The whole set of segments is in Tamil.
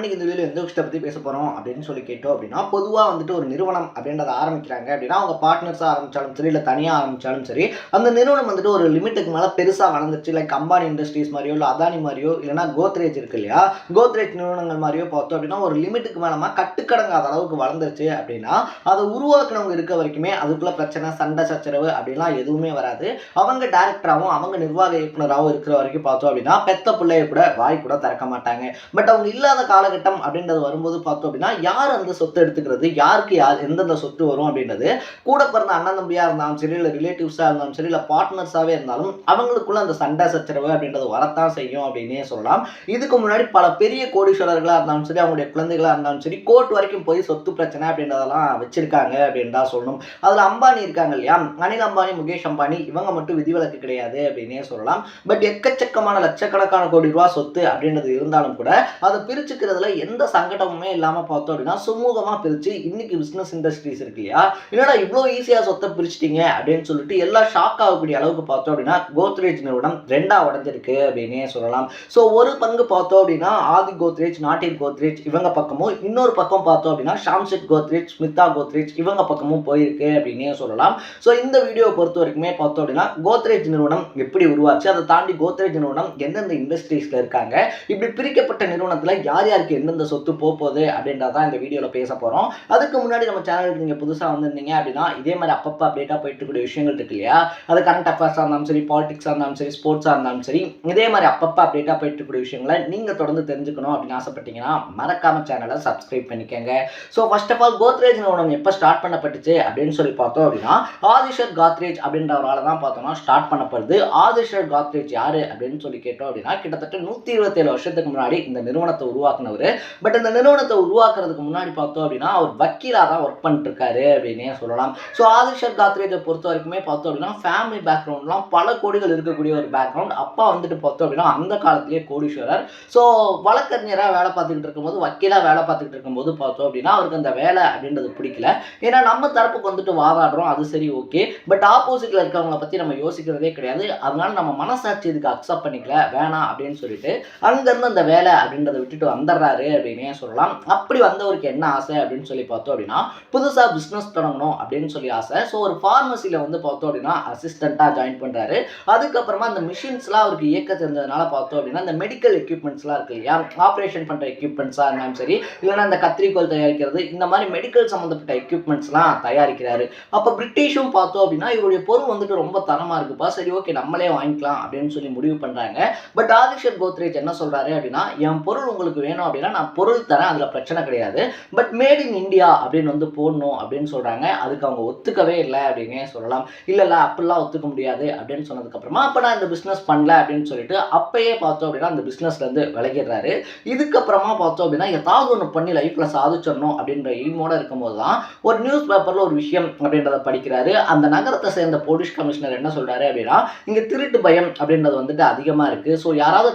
இன்னைக்கு இந்த வீடியோல எந்த விஷயத்தை பத்தி பேச போறோம் அப்படின்னு சொல்லி கேட்டோம் அப்படின்னா, பொதுவா வந்துட்டு ஒரு நிறுவனம் அப்படின்றத ஆரம்பிக்கிறாங்க அப்படின்னா, அவங்க பார்ட்னர்ஸா ஆரம்பிச்சாலும் சரி, இல்ல தனியா ஆரம்பிச்சாலும் சரி, அந்த நிறுவனம் வந்துட்டு ஒரு லிமிட்டுக்கு மேல பெருசா வளர்ந்துருச்சு. லைக் அம்பானி இண்டஸ்ட்ரீஸ் மாரியோ, இல்ல அதானி மாரியோ, இல்லைன்னா கோத்ரேஜ் இருக்கு இல்லையா? கோத்ரேஜ் நிறுவனங்கள் மாரியோ பார்த்தோம் அப்படின்னா, ஒரு லிமிட்டுக்கு மேலமா கட்டுக்கடங்காத அளவுக்கு வளர்ந்துருச்சு அப்படின்னா, அதை உருவாக்குனவங்க இருக்க வரைக்குமே அதுக்குள்ள பிரச்சனை, சண்டை, சச்சரவு அப்படிலாம் எதுவுமே வராது. அவங்க டைரக்டராவும், அவங்க நிர்வாக இயக்குனராவும் இருக்கிற வரைக்கும் பார்த்தோம் அப்படின்னா, பெத்த பிள்ளைய கூட வாய் கூட திறக்க மாட்டாங்க. பட் அவங்க இல்லாத காலகட்டம் அப்படின்றது வரும்போது பார்த்தோம் அப்படின்னா, யார் அந்த சொத்து எடுத்துக்கிறது, யாருக்கு யார் எந்தெந்த சொத்து வரும் அப்படின்றது கூட பிறந்த அண்ணன் தம்பியா இருந்தாலும் சரி, இல்லை ரிலேட்டிவ்ஸா இருந்தாலும் சரி, இல்லை பார்ட்னர்ஸாவே இருந்தாலும் அவங்களுக்குள்ள அந்த சண்டை சச்சரவு அப்படின்றது வரத்தான் செய்யும் அப்படின்னே சொல்லலாம். இதுக்கு முன்னாடி பல பெரிய கோடீஸ்வரர்களா இருந்தாலும் சரி, அவங்களுடைய குழந்தைகளா இருந்தாலும் சரி, கோர்ட் வரைக்கும் போய் சொத்து பிரச்சனை அப்படின்றதெல்லாம் வச்சிருக்காங்க அப்படின்னு தான் சொல்லணும். அதுல அம்பானி இருக்காங்க இல்லையா? அனில் அம்பானி, முகேஷ் அம்பானி இவங்க மட்டும் விதிவிலக்கு கிடையாது அப்படின்னே சொல்லலாம். பட் எக்கச்சக்கமான லட்சக்கணக்கான கோடி ரூபாய் சொத்து அப்படின்றது இருந்தாலும் கூட அதை பிரிச்சுக்கிறதுல எந்த சங்கடமுமே இல்லாம பார்த்தோம் அப்படின்னா சுமூகமா பிரிச்சு இன்னைக்கு பிசினஸ் இண்டஸ்ட்ரீஸ் இருக்கு இல்லையா, என்னடா இவ்வளோ ஈஸியா சொத்தை பிரிச்சிட்டீங்க அப்படின்னு சொல்லிட்டு எல்லாம் ஷாக் ஆகக்கூடிய அளவுக்கு பார்த்தோம் அப்படின்னா கோத்ரேஜ் நிறுவனம் ரெண்டா உடஞ்சிருக்கு அப்படின்னே சொல்லலாம். ஸோ ஒரு பங்கு பார்த்தோம் அப்படின்னா ஆதி கோத்ரேஜ், நாட்டின் கோத்ரேஜ் இவங்க பக்கமும், இன்னொரு பக்கம் பார்த்தோம் அப்படின்னா ஷாம்ஷெட் கோத்ரேஜ், ஸ்மிதா கோத்ரேஜ் இவங்க பக்கமும் போயிருக்கு அப்படின்னே சொல்லலாம். ஸோ இந்த வீடியோவை பொறுத்த வரைக்குமே பார்த்தோம் அப்படின்னா கோத்ரேஜ் நிறுவனம் எப்படி உருவாச்சு, அதை தாண்டி கோத்ரேஜ் நிறுவனம் எந்தெந்த இண்டஸ்ட்ரீஸ்ல இருக்காங்க, இப்படி பிரிக்கப்பட்ட நிறுவனத்துல யார் யாருக்கு எந்தெந்த சொத்து போகுது அப்படின்றதான் இந்த வீடியோல பேச போறோம். அதுக்கு முன்னாடி நம்ம சேனலுக்கு நீங்க புதுசா வந்திருந்தீங்க அப்படின்னா இதே மாதிரி அப்பப்ப அப்டேட்டா போயிட்டு இருக்கக்கூடிய விஷயங்கள் இருக்கு இல்லையா, அது கரண்ட் அஃபேர்ஸா இருந்தாலும் சரி, பாலிடிக்ஸா இருந்தாலும் சரி, ஸ்போர்ட்ஸா இருந்தாலும் சரி, இதே மாதிரி அப்பப்ப அப்டேட்டா போயிட்டு இருக்கக்கூடிய விஷயங்களை நீங்க தொடர்ந்து தெரிஞ்சுக்கணும் அப்படின்னு ஆசைப்பட்டீங்கன்னா மறக்காம சேனலை சப்ஸ்கிரைப் பண்ணிக்கங்க. So first of all Godrej நிறுவனம் எப்போ ஸ்டார்ட் பண்ணப்பட்டுச்சு அப்படின்னு சொல்லி பார்த்தோம் அப்படின்னா ஆதிஷர் காத்ரேஜ் அப்படின்றவரால தான் பார்த்தோம்னா ஸ்டார்ட் பண்ணப்படுது. ஆதிஷர் காத்ரேஜ் யாரு அப்படின்னு சொல்லி கேட்டோம் அப்படின்னா கிட்டத்தட்ட 127 வருஷத்துக்கு முன்னாடி இந்த நிறுவனத்தை உருவாக்குனவர். பட் இந்த நிறுவனத்தை உருவாக்குறதுக்கு முன்னாடி பார்த்தோம் அப்படின்னா அவர் வக்கீலா தான் ஒர்க் பண்ணிட்டு இருக்காரு அப்படின்னே சொல்லலாம். ஸோ ஆதிஷர் காத்ரேஜை பொறுத்த வரைக்குமே பார்த்தோம் அப்படின்னா ஃபேமிலி பேக்ரவுண்ட்லாம் பல கோடிகள் இருக்கக்கூடிய ஒரு பேக்ரவுண்ட். அப்பா வந்துட்டு பார்த்தோம் அப்படின்னா அந்த காலத்திலேயே கோடீஸ்வரர். ஸோ வழக்கறிஞராக வேலை பார்த்துக்கிட்டு இருக்கும்போது, வக்கீலா வேலை பார்த்துக்கிட்டு இருக்கும்போது பார்த்தோம் அப்படின்னா அவருக்கு அந்த வேலை அப்படின்றது பிடிக்கல. ஏன்னா நம்ம தரப்புக்கு வந்துட்டு வாதாடுறோம், அது சரி ஓகே, பட் ஆப்போசிட்ல இருக்கவங்களை பத்தி நம்ம யோசிக்கிறதே கிடையாது. அதனால நம்ம மனசாட்சி இதுக்கு அக்செப்ட் பண்ணிக்கல, வேணாம் அப்படின்னு சொல்லிட்டு அங்கிருந்து அந்த வேலை அப்படின்றத விட்டுட்டு வந்துடுறாரு அப்படின்னே சொல்லலாம். அப்படி வந்தவருக்கு என்ன ஆசை அப்படின்னு சொல்லி பார்த்தோம் அப்படின்னா புதுசா பிசினஸ் தொடங்கணும் அப்படின்னு சொல்லி ஆசை. ஸோ ஒரு ஃபார்மசியில வந்து பார்த்தோம் அப்படின்னா அசிஸ்டண்டா ஜாயின் பண்றாரு. அதுக்கப்புறமா அந்த மிஷின்ஸ்லாம் அவருக்கு இயக்க தெரிஞ்சதுனால பார்த்தோம் அப்படின்னா இந்த மெடிக்கல் எக்யூப்மெண்ட்ஸ்லாம் இருக்கு இல்லையா, ஆப்ரேஷன் பண்ற எக்யூப்மெண்ட்ஸா இருந்தாலும் சரி, இல்லைன்னா இந்த கத்திரிக்கோள் தயாரிக்கிறது, இந்த மாதிரி மெடிக்கல் சம்பந்தப்பட்ட எக்யூப்மெண்ட்ஸ்லாம் தயாரிக்கிறாரு. அப்போ பிரிட்டிஷும் பார்த்தோம் அப்படின்னா இவருடைய பொருள் வந்துட்டு ரொம்ப தரமா இருக்குப்பா, சரி ஓகே நம்மளே வாங்கிக்கலாம் அப்படின்னு சொல்லி முடிவு பண்றாங்க. பட் ஆதிஷர் கோத்ரேஜ் என்ன சொல்றாரு அப்படின்னா, என் பொருள் உங்களுக்கு வேணும் அப்படின்னா நான் பொருள் தரேன், அதுல பிரச்சனை கிடையாது, பட் மேட் இன் இந்தியா அப்படின்னு வந்து போடணும் அப்படின்னு சொல்றாங்க. அதுக்கு அவங்க ஒத்துக்கவே இல்லை அப்படின்னே சொல்லலாம். இல்ல அப்படிலாம் ஒத்துக்க முடியாது அப்படின்னு சொன்னதுக்கு அப்புறமா அப்ப நான் இந்த பிசினஸ் பண்ணல அப்படின்னு சொல்லிட்டு அப்பயே பார்த்தோம் அப்படின்னா அந்த பிசினஸ்ல இருந்து விலகிடுறாரு. இதுக்கப்புறமா பார்த்தோம் அப்படின்னா ஏதாவது ஒன்று பண்ணி லைஃப்ல சாதிச்சிடணும் அப்படின்ற எய்மோட இருக்கும்போது தான் ஒரு நியூஸ் பேப்பர்ல ஒரு விஷயம் அப்படின்றத படிக்கிறாரு. அந்த நகரத்தை சேர்ந்த போலீஸ் கமிஷனர் என்ன சொல்றாரு அப்படின்னா, இங்க திருட்டு பயம் அப்படின்றது வந்துட்டு அதிகமா இருக்கு, ஸோ யாராவது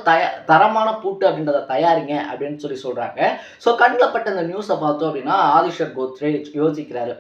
தரமான பூட்டு அப்படின்றத தயாரிங்க அப்படின்னு சொல்லி சொல்றாங்க. ஸோ கண்ணில் பட்ட இந்த நியூஸை பார்த்தோம் அப்படின்னா ஆதிஷர் கோத்ரேஜ் யோசிக்கிறாரு,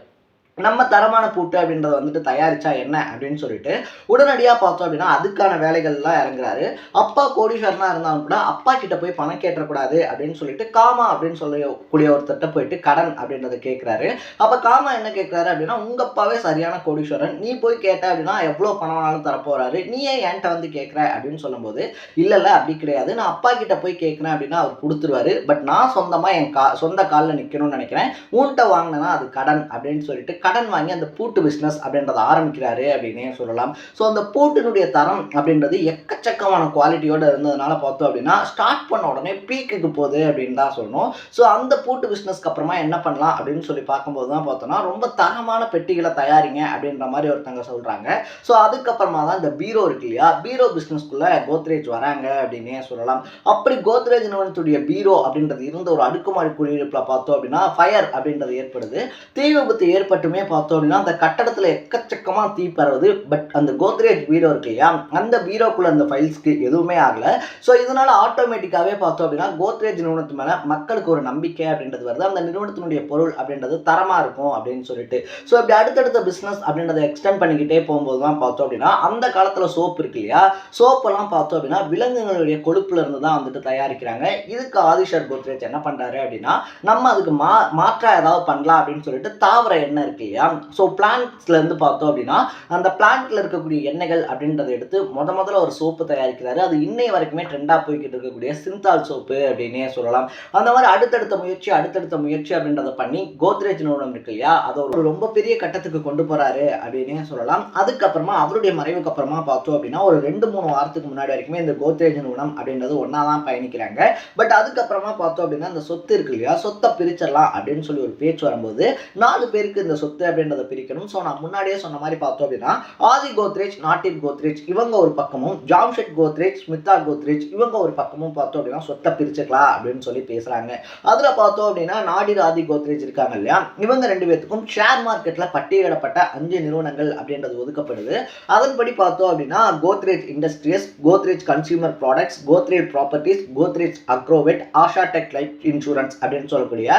நம்ம தரமான பூட்டு அப்படின்றத வந்துட்டு தயாரிச்சா என்ன அப்படின்னு சொல்லிட்டு உடனடியாக பார்த்தோம் அப்படின்னா அதுக்கான வேலைகள்லாம் இறங்குறாரு. அப்பா கோடீஸ்வரனா இருந்தாலும் கூட அப்பா கிட்ட போய் பணம் கேட்டக்கூடாது அப்படின்னு சொல்லிட்டு காமா அப்படின்னு சொல்லக்கூடிய ஒருத்தர்கிட்ட போயிட்டு கடன் அப்படின்றத கேட்குறாரு. அப்போ காமா என்ன கேட்குறாரு அப்படின்னா, உங்க அப்பாவே சரியான கோடீஸ்வரன், நீ போய் கேட்ட அப்படின்னா எவ்வளோ பணம் வேணாலும் தரப்போறாரு, நீ ஏன் என்கிட்ட வந்து கேட்குற அப்படின்னு சொல்லும்போது, இல்லை அப்படி கிடையாது, நான் அப்பா கிட்ட போய் கேட்குறேன் அப்படின்னா அவர் கொடுத்துருவாரு, பட் நான் சொந்தமாக என் சொந்த காலில் நிற்கணும்னு நினைக்கிறேன், உன்கிட்ட வாங்கினேன்னா அது கடன் அப்படின்னு சொல்லிட்டு கடன் வாங்கி அந்த பூட்டு பிஸ்னஸ் அப்படின்றத ஆரம்பிக்கிறாரு அப்படின்னே சொல்லலாம். ஸோ அந்த பூட்டினுடைய தரம் அப்படின்றது எக்கச்சக்கமான குவாலிட்டியோட இருந்ததுனால பார்த்தோம் அப்படின்னா ஸ்டார்ட் பண்ண உடனே பீக்குக்கு போகுது அப்படின்னு தான் சொல்லணும். ஸோ அந்த பூட்டு பிஸ்னஸ்க்கு அப்புறமா என்ன பண்ணலாம் அப்படின்னு சொல்லி பார்க்கும்போது தான் பார்த்தோம்னா ரொம்ப தரமான பெட்டிகளை தயாரிங்க அப்படின்ற மாதிரி ஒருத்தங்க சொல்றாங்க. ஸோ அதுக்கப்புறமா தான் இந்த பீரோ இருக்கு இல்லையா, பீரோ பிஸ்னஸ்க்குள்ள கோத்ரேஜ் வராங்க அப்படின்னே சொல்லலாம். அப்படி கோத்ரேஜ் நிறுவனத்துடைய பீரோ அப்படின்றது இருந்த ஒரு அடுக்குமாடி குடியிருப்புல பார்த்தோம் அப்படின்னா ஃபயர் அப்படின்றது ஏற்படுது. தீ விபத்து ஏற்பட்டுமே பார்த்தோம் அப்படின்னா அந்த கட்டடத்துல எக்கச்சக்கமா தீ பரவுது. பட் அந்த கோத்ரேஜ் பீரோ இருக்கு இல்லையா, அந்த பீரோக்குள்ள அந்த ஃபைல்ஸ்க்கு எதுவுமே ஆகலை. ஸோ இதனால் ஆட்டோமேட்டிக்காகவே பார்த்தோம் அப்படின்னா கோத்ரேஜ் நிறுவனத்து மேலே மக்களுக்கு ஒரு நம்பிக்கை அப்படின்றது வருது. அந்த நிறுவனத்தினுடைய பொருள் அப்படின்றது தரமாக இருக்கும் அப்படின்னு சொல்லிட்டு. ஸோ இப்படி அடுத்தடுத்த பிஸ்னஸ் அப்படின்றத எக்ஸ்டெண்ட் பண்ணிக்கிட்டே போகும்போது தான் பார்த்தோம் அப்படின்னா அந்த காலத்தில் சோப்பு இருக்கு இல்லையா, சோப்பெல்லாம் பார்த்தோம் அப்படின்னா விலங்குகளுடைய கொழுப்புல இருந்து தான் வந்துட்டு தயாரிக்கிறாங்க. இதுக்கு ஆதிஷர் கோத்ரேஜ் என்ன பண்ணுறாரு அப்படின்னா நம்ம அதுக்கு மாற்றா ஏதாவது பண்ணலாம் அப்படின்னு சொல்லிட்டு தாவர எண்ணெய் இருக்கு இல்லையா, ஸோ பிளான்ட்ஸ்லேருந்து பார்த்தோம் அப்படின்னா அந்த பிளான்ட்ல இருக்கக்கூடிய எண்ணெய்கள் அப்படின்றத எடுத்து முதல்ல ஒரு சோப்பு தயாரிக்கிறாரு. அது இன்னை வரைக்குமே ட்ரெண்டாக போய்கிட்டு இருக்கக்கூடிய சிந்தால் சோப்பு அப்படின்னே சொல்லலாம். அந்த மாதிரி அடுத்தடுத்த முயற்சி அப்படின்றத பண்ணி கோத்ரேஜ் நிறுவனம் இருக்கு இல்லையா, அதை ஒரு ரொம்ப பெரிய கட்டத்துக்கு கொண்டு போறாரு அப்படின்னே சொல்லலாம். அதுக்கப்புறமா அவருடைய மறைவுக்கு அப்புறமா பார்த்தோம் அப்படின்னா ஒரு 2-3 வாரத்துக்கு முன்னாடி வரைக்குமே இந்த கோத்ரேஜ் நிறுவனம் அப்படின்றது ஒன்னா தான் பயணிக்கிறாங்க. பட் அதுக்கப்புறமா பார்த்தோம் அப்படின்னா அந்த சொத்து இருக்கு இல்லையா, சொத்தை பிரிச்சிடலாம் அப்படின்னு சொல்லி ஒரு பேச்சு வரும்போது 4 பேருக்கு இந்த சொத்து அப்படின்றத பிரிக்கணும். ஸோ நான் முன்னாடியே சொன்ன மாதிரி பார்த்தோம் அப்படின்னா ஆதி கோத்ரேஜ், நாட்டின் கோத்ரேஜ் இவங்க ஒரு பக்கமும், ஜாம்ஷெட் கோத்ரேஜ், ஸ்மிதா கோத்ரேஜ் இவங்க ஒரு பக்கமும் பார்த்தோம் அப்படின்னா சொத்தை பிரிச்சுக்கலாம் அப்படின்னு சொல்லி பேசுறாங்க. அதுல பார்த்தோம் அப்படின்னா நாடிர் ஆதி கோத்ரேஜ் இருக்காங்க இல்லையா, இவங்க 2 பேத்துக்கும் ஷேர் மார்க்கெட்ல பட்டியலிடப்பட்ட 5 நிறுவனங்கள் அப்படின்றது ஒதுக்கப்படுது. அதன்படி பார்த்தோம் அப்படின்னா Godrej industries, Godrej consumer products, Godrej properties, Godrej agrovet, Asha tech life insurance அப்படின்னு சொல்லக்கூடிய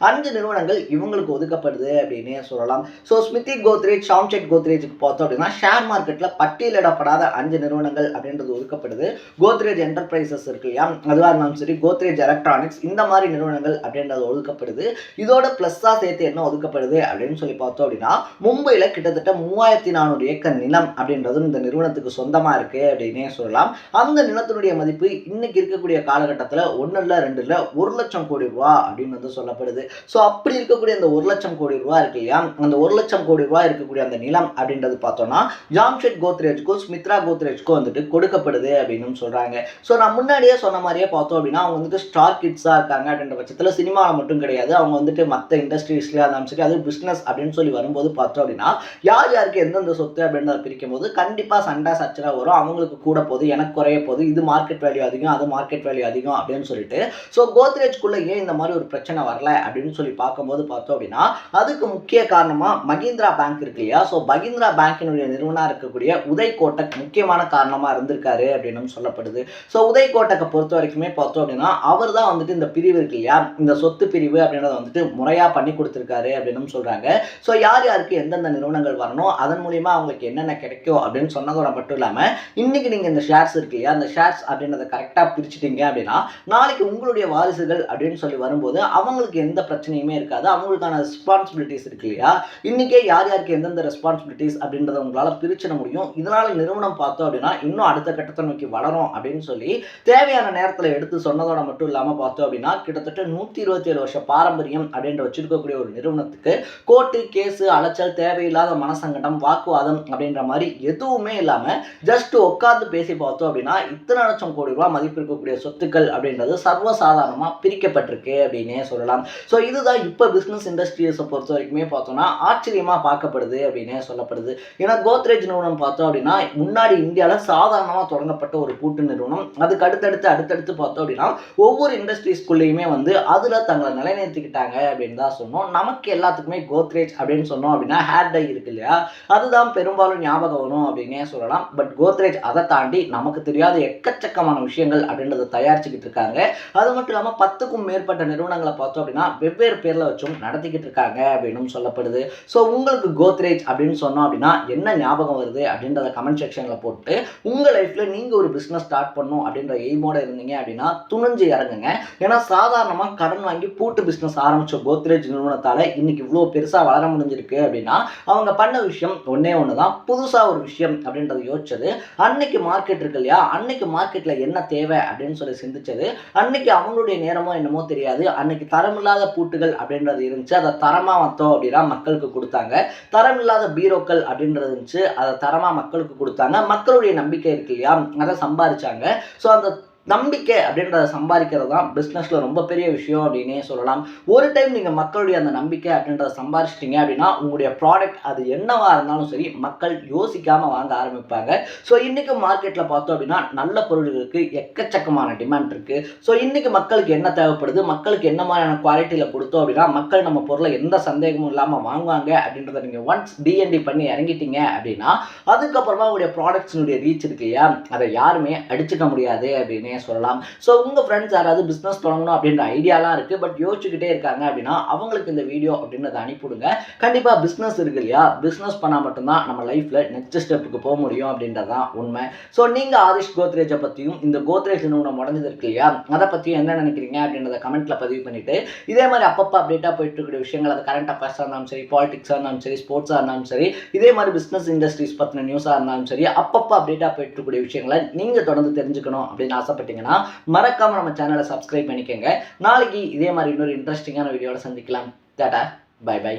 5 நிறுவனங்கள் இவங்களுக்கு ஒதுக்கப்படுது அப்படின்னு சொல்லலாம். ஸோ ஸ்மிதி கோத்ரேஜ், ஷாம்செட் கோத்ரேஜுக்கு பார்த்தோம் அப்படின்னா ஷேர் மார்க்கெட்ல பட்டியலிடப்படாத 5 நிறுவனங்கள் அப்படின்றது ஒதுக்கப்படுது. கோத்ரேஜ் என்டர்பிரைசஸ் இருக்கு இல்லையா, அதுவாக இருந்தாலும் சரி, கோத்ரேஜ் எலக்ட்ரானிக்ஸ் இந்த மாதிரி நிறுவனங்கள் அப்படின்றது ஒதுக்கப்படுது. இதோட பிளஸ்ஸா சேர்த்து என்ன ஒதுக்கப்படுது அப்படின்னு சொல்லி பார்த்தோம் அப்படின்னா மும்பையில கிட்டத்தட்ட 3400 ஏக்கர் நிலம் அப்படின்றதும் இந்த நிறுவனத்துக்கு சொந்தமா இருக்கு அப்படின்னே சொல்லலாம். அந்த நிலத்தினுடைய மதிப்பு இன்னைக்கு இருக்கக்கூடிய காலகட்டத்தில் 1 இல்லை 2 இல்லை 1 லட்சம் கோடி ரூபா அப்படின்னு வந்து சொல்லப்படுது. ஸோ அப்படி இருக்கக்கூடிய அந்த 1 லட்சம் கோடி ரூபா இருக்கு இல்லையா, அந்த 1 லட்சம் கோடி ரூபாய் இருக்கக்கூடிய அந்த நிலம் அப்படின்றது பார்த்தோம்னா ஜாம்ஷெட் கோத்ரேஜ்க்கும் ஸ்மித்ரா கோத்ரேஜ்க்கும் வந்துட்டு கொடுக்கப்படுது அப்படின்னு சொல்றாங்க. ஸோ நான் முன்னாடியே சொன்ன மாதிரியே பார்த்தோம் அப்படின்னா அவங்க வந்துட்டு ஸ்டார் கிட்ஸா இருக்காங்க அப்படின்ற பட்சத்தில் சினிமாவில் மட்டும் கிடையாது, அவங்க வந்துட்டு மற்ற இண்டஸ்ட்ரீஸ்லயா இருந்தாலும் சரி, அது பிசினஸ் அப்படின்னு சொல்லி வரும்போது பார்த்தோம் அப்படின்னா யார் யாருக்கு எந்தெந்த சொத்து அப்படின்றத பிரிக்கும் போது கண்டிப்பா சண்டை சச்சரவு வரும். அவங்களுக்கு கூட போகுது, எனக்கு குறைய போகுது, இது மார்க்கெட் வேல்யூ அதிகம், அது மார்க்கெட் வேல்யூ அதிகம் அப்படின்னு சொல்லிட்டு. ஸோ கோத்ரேஜ்குள்ள ஏன் இந்த மாதிரி ஒரு பிரச்சனை வரல அப்படின்னு சொல்லி பார்க்கும்போது பார்த்தோம் அப்படின்னா அதுக்கு முக்கிய காரணமா மஹிந்திரா பேங்க் இருக்கு இல்லையா, ஸோ மஹிந்திரா பேங்கினுடைய நிறுவனா இருக்கக்கூடிய உதய் கோட்டக் முக்கியமான காரணமா இருந்திருக்காரு அப்படின்னு சொல்லப்படுது. ஸோ உதய் கோட்டக்கை பொறுத்த வரைக்குமே பார்த்தோம் அப்படின்னா அவர் தான் வந்துட்டு இந்த பிரிவு இருக்கு இல்லையா, இந்த சொத்து பிரிவு அப்படின்றத வந்துட்டு முறையா பண்ணி கொடுத்திருக்காரு அப்படின்னு சொல்றாங்க. ஸோ யார் யாருக்கு எந்தெந்த நிறுவனங்கள் வரணும், அதன் மூலியமா அவங்களுக்கு என்னென்ன கிடைக்கும் அப்படின்னு சொன்னதோட மட்டும் இல்லாம இன்னைக்கு நீங்க இந்த ஷேர்ஸ் இருக்கு இல்லையா, அந்த ஷேர்ஸ் அப்படின்றத கரெக்டா பிரிச்சுட்டீங்க அப்படின்னா நாளைக்கு உங்களுடைய வாரிசுகள் அப்படின்னு சொல்லி வரும்போது அவங்களுக்கு எந்த பிரச்சனையுமே இருக்காது. அவங்களுக்கான ரெஸ்பான்சிபிலிட்டிஸ் இருக்கு இல்லையா, இன்னைக்கே யார் யாருக்கு எந்தெந்த ரெஸ்பான்சிபிலிட்டிஸ் அப்படின்றத உங்களால பிரிச்சிட முடியும். இதனால நிறுவனம் பார்த்தோம் அப்படின்னா இன்னும் அடுத்த கட்டத்தை நோக்கி வளரும் அப்படின்னு சொல்லி தேவையான நேரத்தில் எடுத்து சொன்னதோட மட்டும் இல்லாம பார்த்தோம் அப்படின்னா கிட்டத்தட்ட 127 வருஷ பாரம்பரியம் அப்படின்ற வச்சிருக்கக்கூடிய ஒரு நிறுவனத்துக்கு கோர்ட்டு கேஸு அலைச்சல், தேவையில்லாத மனசங்கடம், வாக்குவாதம் அப்படின்ற மாதிரி எதுவுமே இல்லாம ஜஸ்ட் உட்கார்ந்து பேசி பார்த்தோம் அப்படின்னா இத்தனை லட்சம் கோடி ரூபாய் மதிப்பு இருக்கக்கூடிய சொத்துக்கள் அப்படின்றது சர்வசாதாரணமா பிரிக்கப்பட்டிருக்கு அப்படின்னே சொல்லலாம். ஸோ இதுதான் இப்போ பிசினஸ் இண்டஸ்ட்ரீஸை பொறுத்த வரைக்குமே பார்த்தோம்னா ஆச்சரியமா பார்க்கப்படுது அப்படின்னே சொல்லப்படுது. ஏன்னா கோத்ரேஜ் நிறுவனம் பார்த்தோம் அப்படின்னா முன்னாடி இந்தியாவில் சாதாரணமாக தொடங்கப்பட்ட ஒரு கூட்டு நிறுவனம். அதுக்கு அடுத்தடுத்து பார்த்தோம் அப்படின்னா ஒவ்வொரு இண்டஸ்ட்ரீஸ்குள்ளேயுமே வந்து அதில் தங்களை நிலைநிறுத்திக்கிட்டாங்க அப்படின்னு தான் சொன்னோம். நமக்கு எல்லாத்துக்குமே கோத்ரேஜ் அப்படின்னு சொன்னோம் அப்படின்னா ஹேர் டை இருக்கு இல்லையா, அதுதான் பெரும்பாலும் ஞாபகம் வரும் அப்படின்னே சொல்லலாம். பட் கோத்ரேஜ் அதை தாண்டி நமக்கு தெரியாத எக்கச்சக்கமான விஷயங்கள் அப்படின்றத தயாரிச்சுக்கிட்டு இருக்காங்க. அது மட்டும் இல்லாமல் 10க்கும் மேற்பட்ட நிறுவனங்களை பார்த்தோம் அப்படின்னா வெவ்வேறு பேர்ல வச்சும் நடத்திக்கிட்டு இருக்காங்க அப்படின்னு சொல்லப்படுது. ஸோ உங்களுக்கு கோத்ரேஜ் அப்படின்னு சொன்னோம் அப்படின்னா என்ன ஞாபகம் வருது அப்படின்றத கமெண்ட் செக்ஷன்ல போட்டு உங்க லைஃப்ல நீங்க ஒரு பிசினஸ் ஸ்டார்ட் பண்ணணும் அப்படின்ற எய்மோட இருந்தீங்க அப்படின்னா துணிஞ்சு இறங்குங்க. ஏன்னா சாதாரணமா கடன் வாங்கி பூட்டு பிசினஸ் ஆரம்பிச்ச கோத்ரேஜ் நிறுவனத்தால இன்னைக்கு இவ்வளோ பெருசா வளர முடிஞ்சிருக்கு அப்படின்னா அவங்க பண்ண விஷயம் ஒன்னே ஒண்ணுதான், புதுசா ஒரு விஷயம் அப்படின்றத யோசிச்சது. அன்னைக்கு மார்க்கெட் இருக்கு இல்லையா, அன்னைக்கு மார்க்கெட்ல என்ன தேவை அப்படின்னு சொல்லி சிந்திச்சது. அன்னைக்கு அவங்களுடைய நேரமோ என்னமோ தெரியாது, அன்னைக்கு தரமில்லாத பூட்டுகள் அப்படின்றது இருந்துச்சு, அதை தரமா வந்தோம் அப்படின்னா மக்களுக்கு கொடுத்தாங்க. தரமில்லாத பீரோக்கள் அப்படின்றது இருந்துச்சு, அதை தரமா மக்களுக்கு கொடுத்தாங்க. மக்களுடைய நம்பிக்கை இருக்கு இல்லையா, அதை சம்பாதிச்சாங்க. ஸோ அந்த நம்பிக்கை அப்படின்றத சம்பாதிக்கிறது தான் பிஸ்னஸில் ரொம்ப பெரிய விஷயம் அப்படின்னே சொல்லலாம். ஒரு டைம் நீங்கள் மக்களுடைய அந்த நம்பிக்கை அப்படின்றத சம்பாதிச்சிட்டிங்க அப்படின்னா உங்களுடைய ப்ராடக்ட் அது என்னவாக இருந்தாலும் சரி மக்கள் யோசிக்காமல் வாங்க ஆரம்பிப்பாங்க. ஸோ இன்றைக்கி மார்க்கெட்டில் பார்த்தோம் அப்படின்னா நல்ல பொருள்களுக்கு எக்கச்சக்கமான டிமாண்ட் இருக்குது. ஸோ இன்றைக்கி மக்களுக்கு என்ன தேவைப்படுது, மக்களுக்கு என்ன மாதிரியான குவாலிட்டியில் கொடுத்தோம் அப்படின்னா மக்கள் நம்ம பொருளை எந்த சந்தேகமும் இல்லாமல் வாங்குவாங்க அப்படின்றத நீங்கள் ஒன்ஸ் டிஎன்டி பண்ணி இறங்கிட்டீங்க அப்படின்னா அதுக்கப்புறமா உங்களுடைய ப்ராடக்ட்ஸினுடைய ரீச் இருக்கு இல்லையா, அதை யாருமே அடிச்சுக்க முடியாது அப்படின்னே சொல்லலாம். ஸோ உங்கள் ஃப்ரெண்ட்ஸ் யாராவது பிஸ்னஸ் பண்ணணும் அப்படின்ற ஐடியாலாம் இருக்குது, பட் யோசிச்சுக்கிட்டே இருக்காங்க அப்படின்னா அவங்களுக்கு இந்த வீடியோ அப்படின்றத அனுப்பிவிடுங்க. கண்டிப்பாக பிஸ்னஸ் இருக்கு இல்லையா, பிஸ்னஸ் பண்ணால் மட்டும்தான் நம்ம லைஃப்பில் நெக்ஸ்ட் ஸ்டெப்புக்கு போக முடியும் அப்படின்றதான் உண்மை. ஸோ நீங்கள் ஆதிஷ் கோத்ரேஜை பற்றியும் இந்த கோத்ரேஜ் நிறுவனம் உடஞ்சது இருக்கு இல்லையா, அதை பற்றியும் என்ன நினைக்கிறீங்க அப்படின்றத கமெண்ட்டில் பதிவு பண்ணிவிட்டு இதே மாதிரி அப்பப்போ அப்டேட்டாக போயிட்டு இருக்கிற விஷயங்கள், அது கரண்ட் அஃபேர்ஸாக இருந்தாலும் சரி, பாலிடிக்ஸாக இருந்தாலும் சரி, ஸ்போர்ட்ஸாக இருந்தாலும் சரி, இதே மாதிரி பிஸ்னஸ் இண்டஸ்ட்ரீஸ் பற்றின நியூஸாக இருந்தாலும் சரி, அப்பப்போ அப்டேட்டாக போயிட்டு இருக்கக்கூடிய விஷயங்களை நீங்கள் தொடர்ந்து தெரிஞ்சுக்கணும் அப்படின்னு ஆசைப்பட்டீங்கன்னா மறக்காமல் நம்ம சேனலை சப்ஸ்கிரைப் பண்ணிக்கோங்க. நாளைக்கு இதே மாதிரி இன்னொரு இன்ட்ரெஸ்டிங்கான வீடியோவில் சந்திக்கலாம். Tata, bye by.